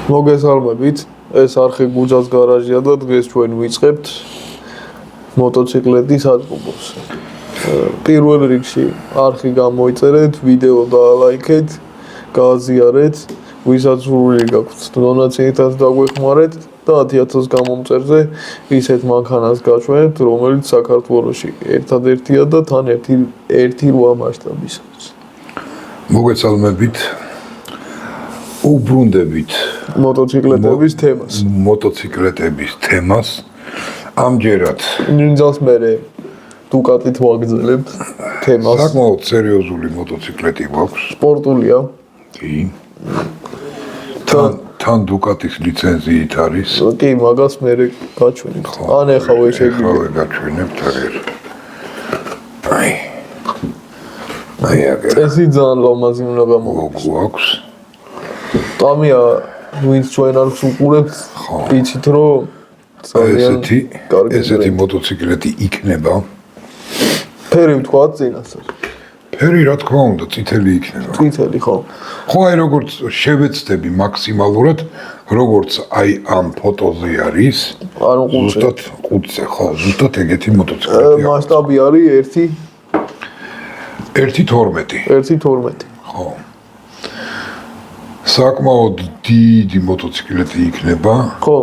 მოგესალმებით, ეს არხი გუჯას გარაჟია და დღეს ჩვენ ვიწყებთ მოტოციკლეთის აწყობებს. პირველ რიგში არხი გამოიწერეთ, ვიდეო დაალაიქეთ, გააზიარეთ, ვისაც სურვილი გაქვთ დონაციითაც დაგვეხმარეთ და 10,000 გამომწერზე ისეთ მანქანას გაჩვენებთ, რომელიც საქართველოში ერთადერთია და თან ერთი 8 მასშტაბისაც. მოგესალმებით. უბრუნდებით მოტოციკლეტების თემას. ამჯერად ნინძას მერე დუკატით ვაგრძელებთ თემას. საკმაოდ სერიოზული მოტოციკლეტი გვაქვს. სპორტულია. კი. თან დუკატის ლიცენზიით არის. კი, მაგას მერე გაჩვენებთ. ან ეხავე შეგვიძლია. ეხავე გაჩვენებთ აგერ. აი აგერ. წესი ძალიან ლამაზი უნდა გამოვიდეს. გვაქვს. ტამია, ვინც ჩვენ არ ვუყურებთ, იცით რომ ესეთი მოტოციკლეტი იქნება. ფერი ვთქვათ წინასწარ. ფერი რა თქმა უნდა, წითელი იქნება. წითელი ხო? ხო, აი როგორც შევეცდები მაქსიმალურად, როგორც აი ამ ფოტოზე არის. არ უყურე. ზუსტად ყუთზე, ხო, ზუსტად ეგეთი მოტოციკლეტია. მასშტაბი არის 1.12. 1.12. ხო. საკმაოდ დიდი მოტოციკლეტი იქნება. ხო.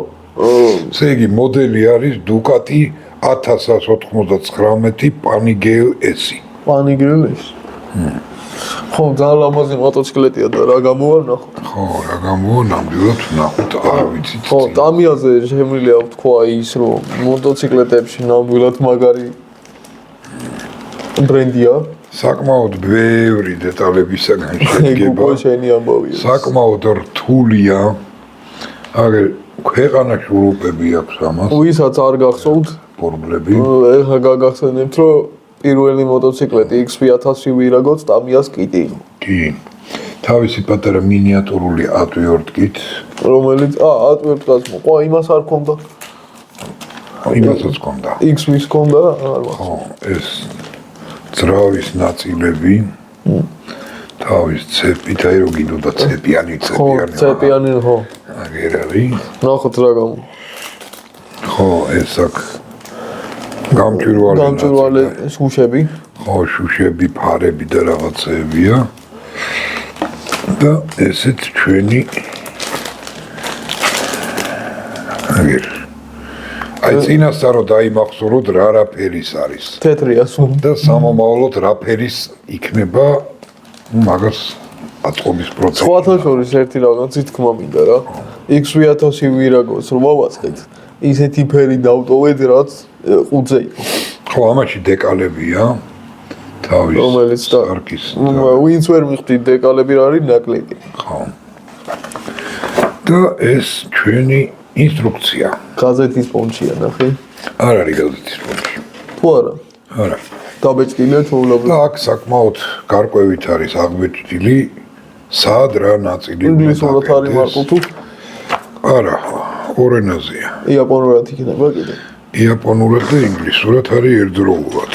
ესე იგი მოდელი არის Ducati 1199 Panigale S. Panigale S. ხო, ძალიან ლამაზი მოტოციკლეტია და რა გამოვა ნახოთ. ხო, რა გამოვა ნამდვილად ნახოთ, არ ვიცით. ხო, ტამიაზე შემიძლია ვთქვა ის, რომ მოტოციკლეტებში ნამდვილად მაგარი ბრენდია. საკმაოდ ბევრი დეტალებისაგან შედგება. უკვე შენი ამბავია. საკმაოდ რთულია. აგერ ქვეყანაში რუპები აქვს ამას. ვისაც არ გახსოვთ პრობლემები. ეხლა გაგახსენებთ, რომ პირველი მოტოციკლეტი XV1000 ვირაგოც ტამიას კიტი იყო. კი. თავისი პატარა მინიატურული ატვიორტკით, რომელიც ატვიორტკაც მოყვა, იმას არ ქონდა. იმასაც ქონდა. XV-ს ქონდა, არ მახსოვს. ხო, ეს ძრავის ნაწილები. თავის ცეპით, აი რომ გინდოდა ცეპიანი. ხო, ცეპიანი ხო. აგერ არის. ნახოთ რა გამო. ხო, ეს აქ გამჭვირვალე შუშები. ხო, შუშები, ფარები და რაღაცეებია. და ესეც ჩვენი აგერ. აი წინასწარ რომ დაიმახსოვროთ რა ფერის არის. თეთრია სულ. და სამომავლოდ რა ფერის იქნება მაგას აწყობის პროცესი. სხვათა შორის ერთი რაღაცი თქმა მინდა რა. XV1000 ვირაგოს რომ ავაწყეთ, ისეთი ფერი დავტოვეთ, რაც ყუძე იყო. ხო, ამაში დეკალებია. თავის რომელიც და არქის. ვინც ვერ მიხვდით დეკალები რა არის ნაკლები. ხო. და ეს ჩვენი ინსტრუქცია. გაზეთის პონჩია ნახე. არ არის გაზეთის პონჩი. თუ არა? არა. დაბეჭდილია ჩვეულებრივ. და აქ საკმაოდ გარკვევით არის აღბეჭდილი სად რა ნაწილი. ინგლისურად არის მარკო თუ? არა, ორ ენაზეა. იაპონურად იქნება კიდე. იაპონურად და ინგლისურად არის ერთდროულად.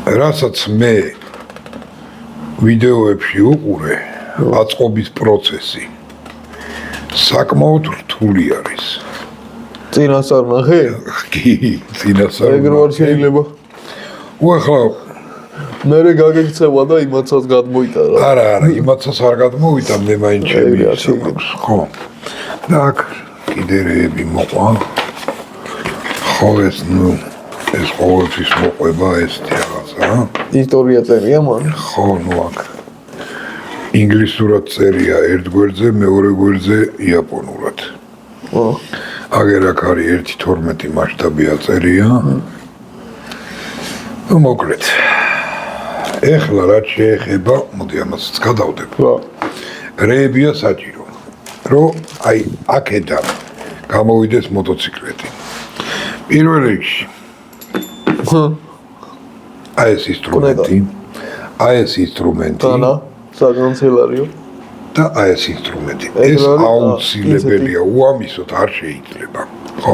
რასაც მე ვიდეოებში უყურე, აწყობის პროცესი საკმაოდ რთული არის. წინასწარ ნახე? კი, წინასწარ. ეგ რო არ შეიძლება. უახლა მერე გაგექცევა და იმაცაც გადმოიტარა. არა, იმაცაც არ გადმოვიდა, მე მაინც შემიძლია. ხო. და აქ კიდე რეები მოყვა. ხო, ეს ეს ყოველთვის მოყვება ეს რაღაცა. ისტორია წერია მან. ხო, აქ ინგლისურად წერია ერთ გვერდზე, მეორე გვერდზე იაპონურად. ხო. აგერ აქ არის 1.12 მასშტაბი აწერია. მოკლედ. ეხლა რაც შეეხება, მოდი ამასაც გადავდებ. რა. რეებია საჭირო, რომ აი აქედან გამოვიდეს მოტოციკლეტი. პირველ რიგში აი ეს ინსტრუმენტი. აი ეს ინსტრუმენტი. დანა, საკანცელარიო. და აი ეს ინსტრუმენტი. ეს აუცილებელია, უამისოდ არ შეიძლება. ხო.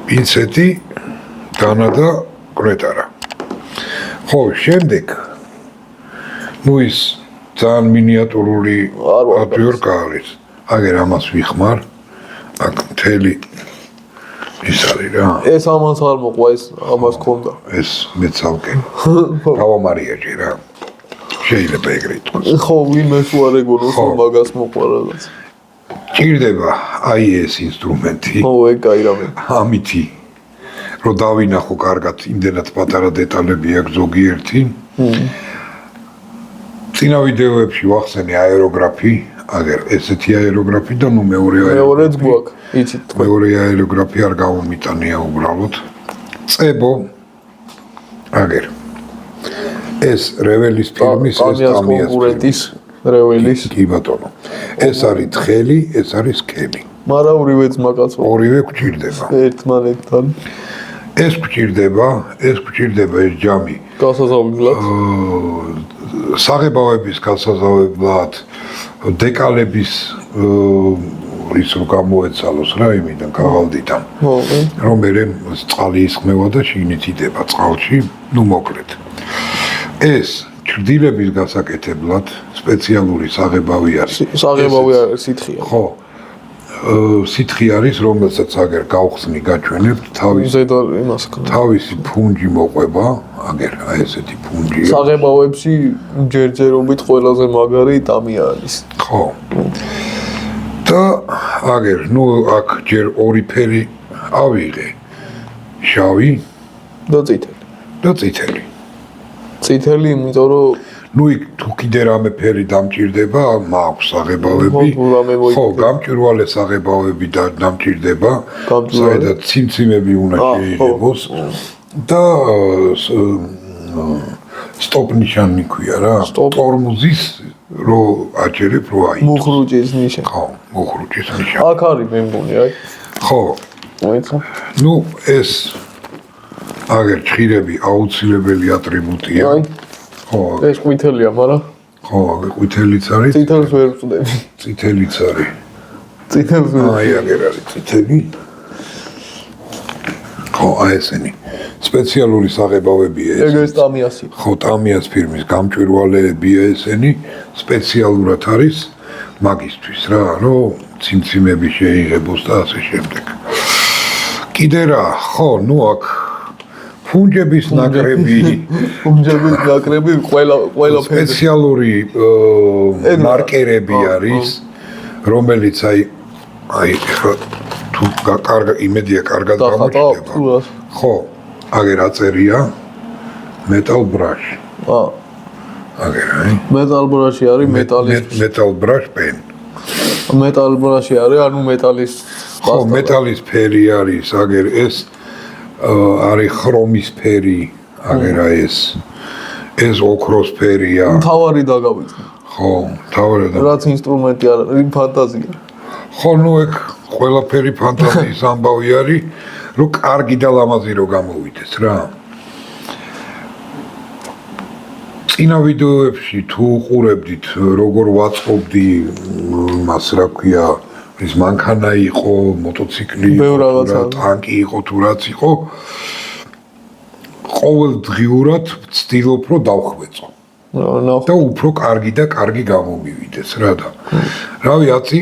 პინცეტი, დანა და კრეტარა. ხო, შემდეგ ის ძალიან მინიატურული არ ვარ ატვიორკა არის. აგერ ამას ვიხმარ. აქ მთელი ის არის რა. ეს ამას არ მოყვა, ეს ამას ქონდა. ეს მეცალკე. გავამარიაჭი რა. შეიძლება ეგრე ითქვას. ხო, ვინმე თუ არ ეგონოს, რომ მაგას მოყვა რაღაც. ჭირდება აი ეს ინსტრუმენტი. ხო, ეგ კაი რამე. ამითი რომ დავინახო კარგად, იმდენად პატარა დეტალები აქვს ზოგიერთი. წინა ვიდეოებში ვახსენე აეროგრაფი, აგერ ესეთი აეროგრაფი და ნუ მეორე მეორეც გვაქვს, იცით თქვენ. მეორე აეროგრაფი არ გამომიტანია უბრალოდ. წებო აგერ ეს რეველის ფირმის ეს ტამიას კონკურენტის რეველის. კი ბატონო. ეს არის თხელი, ეს არის სკელი. მარა ორივეც მაკაცო. ორივე გვჭირდება. ერთმანეთთან. ეს გვჭირდება ეს ჯამი. გასაზრდელად. საღებავების გასაზრდელად, დეკალების ის რომ გამოეცალოს რა იმიდან გავალდიდან. რომ მე წყალი ისხმევა და შიგნით იდება წყალში, ნუ მოკლედ. ეს ჭრდილების გასაკეთებლად სპეციალური საღებავი არის. საღებავი არის სითხია. ხო. სითხი არის, რომელსაც აგერ გავხსნი, გაჩვენებთ ზედა იმას ქნა. თავისი ფუნჯი მოყვება, აგერ აი ესეთი ფუნჯია. საღებავებში ჯერჯერობით ყველაზე მაგარი ტამია არის. ხო. და აგერ, ნუ აქ ჯერ ორი ფერი ავიღე. შავი და წითელი. და წითელი. წითელი, იმიტომ რომ ნუ იქ თუ კიდე რამე ფერი დამჭირდება, მაქვს საღებავები. ხო, გამჭვირვალე საღებავები და დამჭირდება. საერთოდ ციმციმები უნდა შეიღებოს. და სტოპ ნიშანი ქვია რა. ტორმუზის რო აჭერებ რო აი. მუხრუჭის ნიშანი. ხო, მუხრუჭის ნიშანი. აქ არის მე მგონი, აი. ხო. მოიცა. ნუ ეს აგერ ჭირები აუცილებელი ატრიბუტია. აი. ხო. ეს ყვითელია, მაგრამ ხო, ყვითელიც არის. წითელს ვერ ვწდები. წითელიც არის. წითელს ვერ. აი, აგერ არის წითელი. ხო, აი ესენი. სპეციალური საღებავებია ეს. ეგ ეს ტამიასი. ხო, ტამიას ფირმის გამჭვირვალეებია ესენი. სპეციალურად არის მაგისთვის რა, რომ ციმციმები შეიღებოს და ასე შემდეგ. კიდე რა, ხო, ნუ აქ ფუნჯების ნაკრები ყველა სპეციალური მარკერები არის, რომელიც აი თუ კარგ იმედია კარგად გამოჩნდება. ხო, აგერ აწერია metal brush. აგერ აი metal brush-ი არის მეტალის metal brush pen. metal brush-ი არის, ანუ მეტალის ხო, მეტალის ფერი არის, აგერ ეს არის ხრომის ფერი, აგერა ეს ოქროს ფერია. თავარი დაგავიწყე. ხო, თავარი და რაც ინსტრუმენტი არ არის, ფანტაზია. ხო, ნუ ეგ ყველაფერი ფანტაზიის ამბავი არის, რომ კარგი და ლამაზი რო გამოვიდეს რა. წინა ვიდეოებში თუ უყურებდით, როგორ ვაწყობდი მას რა ქვია, ის მანქანა იყო, მოტოციკლი იყო, ტანკი იყო თუ რაც იყო. ყოველდღიურად ვცდილობ რომ დავხვეწო. და უფრო კარგი და კარგი გამომივიდეს რა და. რავი, აცი.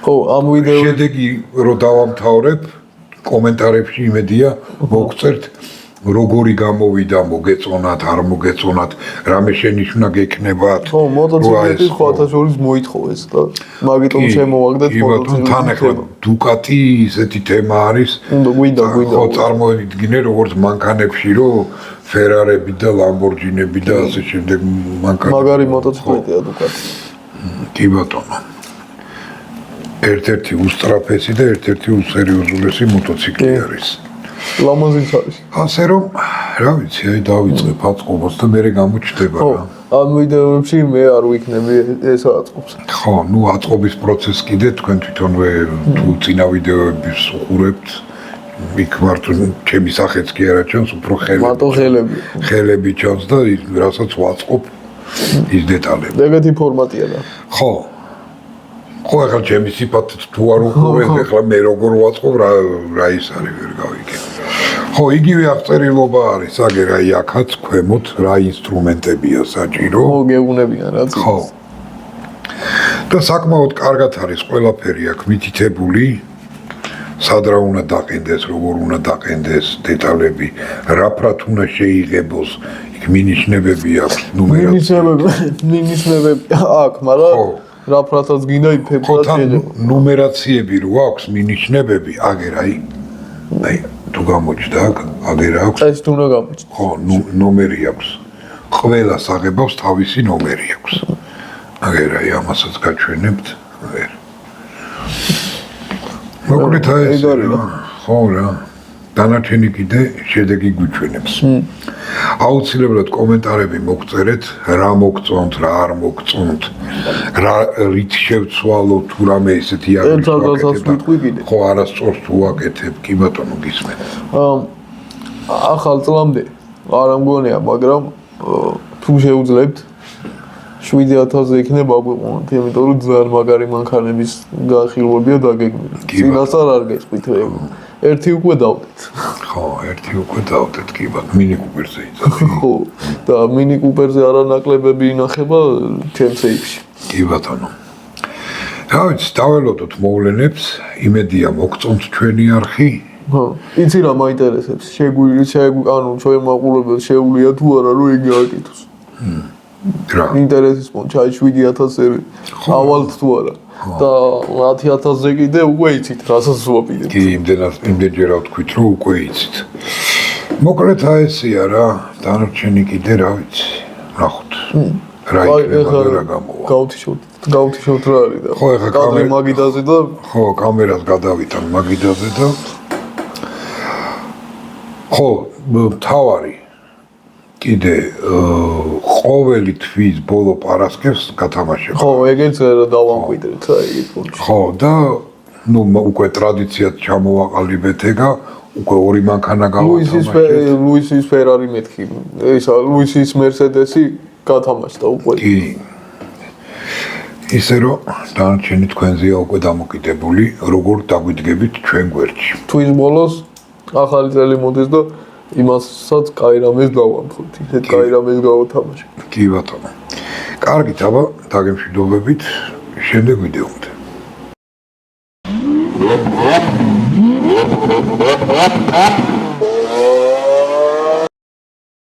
ხო, ამ ვიდეოს შედეგი რო დავამთავრებ, კომენტარებში იმედია მოგწერთ როგორი გამოვიდა, მოგეწონათ, არ მოგეწონათ, რამე შენიშვნა გექნებათ. ხო, მოტოციკლი ხოთა შორის მოითხოვეს და მაგიტომ შემოვაგდეთ მოტოციკლი. თან ახლა დუკატი ისეთი თემა არის. გვინდა. ხო, წარმოიდგინე როგორც მანქანებში რომ ფერარები და ლამბორჯინები და ასე შემდეგ მანქანები. მაგარი მოტოციკლია დუკატი. კი ბატონო. ერთ-ერთი უსტრაფესი და ერთ-ერთი უსერიოზულესი მოტოციკლი არის. ლამაზიც არის. ასე რომ, რა ვიცი, აი დავიწყებ აწყობას და მე გამოჩნდება რა. ამ ვიდეოებში მე არ ვიქნები ეს აწყობს. ხო, ნუ აწყობის პროცესი კიდე თქვენ თვითონვე თუ წინა ვიდეოების უყურებთ, იქ მარტო ჩემი სახეც კი არა ჩანს, უფრო ხელები ჩანს და რასაც ვაწყობ ის დეტალები. ეგეთი ფორმატია და. ხო. ხო, ახლა ჩემი სიფათით თუ არ უყურებთ, ახლა მე როგორ ვაწყობ რა ის არის ვერ გავიგე. ხო, იგივე აღწერილობა არის, აგერ აი აქაც ქვემოთ რა ინსტრუმენტებია საჭირო. მოგეუბნებიან რა ხო. და საკმაოდ კარგად არის ყველაფერი აქ მითითებული. სად რა უნდა დაყენდეს, როგორ უნდა დაყენდეს დეტალები, რა ფრად უნდა შეიღებოს, იქ მინიშნებები აქვს, ნუმერაცია. მინიშნებები აქვს, მაგრამ რა ფრათაც გინდა იმ ფერად შეიძლება. ნუმერაციები რო აქვს, მინიშნებები, აგერ აი თუ გამოჩნდა აქ, აგერ აქვს. ეს თუ უნდა გამოჩნდა. ხო, ნომერი აქვს. ყველა საღებავს თავისი ნომერი აქვს. აგერ აი ამასაც გაჩვენებთ, აგერ. მოკლედ აი ეს ხო რა დანარჩენი კიდე შედეგი გვიჩვენებს. აუცილებლად კომენტარები მოგწერეთ, რა მოგწონთ, რა არ მოგწონთ, რა რით შევცვალო თუ რამე ესეთი არის. ხო, არასწორს თუ ვაკეთებ, კი ბატონო გისმენთ. ახალ წლამდე არ ამგონია, მაგრამ თუ შეუძლებთ 7000-ზე იქნება აგვიყვანოთ, იმიტომ რომ ძალიან მაგარი მანქანების განხილვებია დაგეგმილი. წინასწარ არ გესყვით. ერთი უკვე დავდეთ. ხო, ერთი უკვე დავდეთ, კი ბატონო, mini cooper-ზე იცოდი. ხო, და mini cooper-ზე არანაკლებები ინახება ჩემ სეიფში. კი ბატონო. რა ვიცი, დაველოდოთ მოვლენებს, იმედია მოგწონთ ჩვენი არხი. ხო, იცი რა მაინტერესებს, ანუ ჩვენ მაყურებელს შეუძლია თუ არა რომ იგი აკეთოს. რა ინტერესის პონჩი აი 7000-ზე ავალთ თუ არა და 10000-ზე კიდე უკვე იცით რასაც ვაპირებთ. კი, იმდენჯერ ვთქვით რომ უკვე იცით. მოკლედ აი ესია რა, დანარჩენი კიდე რა ვიცი, ნახოთ. რა იქნება და რა გამოვა. გავთიშოთ რა არის და ხო, ეხლა კადრი მაგიდაზე და ხო, კამერას გადავითან მაგიდაზე და ხო, თავარი კიდე ყოველი თვის ბოლო პარასკევს გათამაშება. ხო, ეგეც დავამკვიდრეთ რა იგი პონჩი. ხო, და ნუ უკვე ტრადიციად ჩამოვაყალიბეთ ეგა, უკვე ორი მანქანა გავათამაშეთ. ლუისის ფერარი მეთქი. ესა ლუისის მერსედესი გათამაშდა უკვე. კი. ისე რომ დანარჩენი თქვენზეა უკვე დამოკიდებული, როგორ დაგვიდგებით ჩვენ გვერდში. თვის ბოლოს ახალი წელი მოდის და იმასაც კაირამეს დავამხოთ. ისეთ კაირამეს გავათამაშე. კი ბატონო. კარგით, აბა, დაგემშვიდობებით. შემდეგ ვიდეომდე.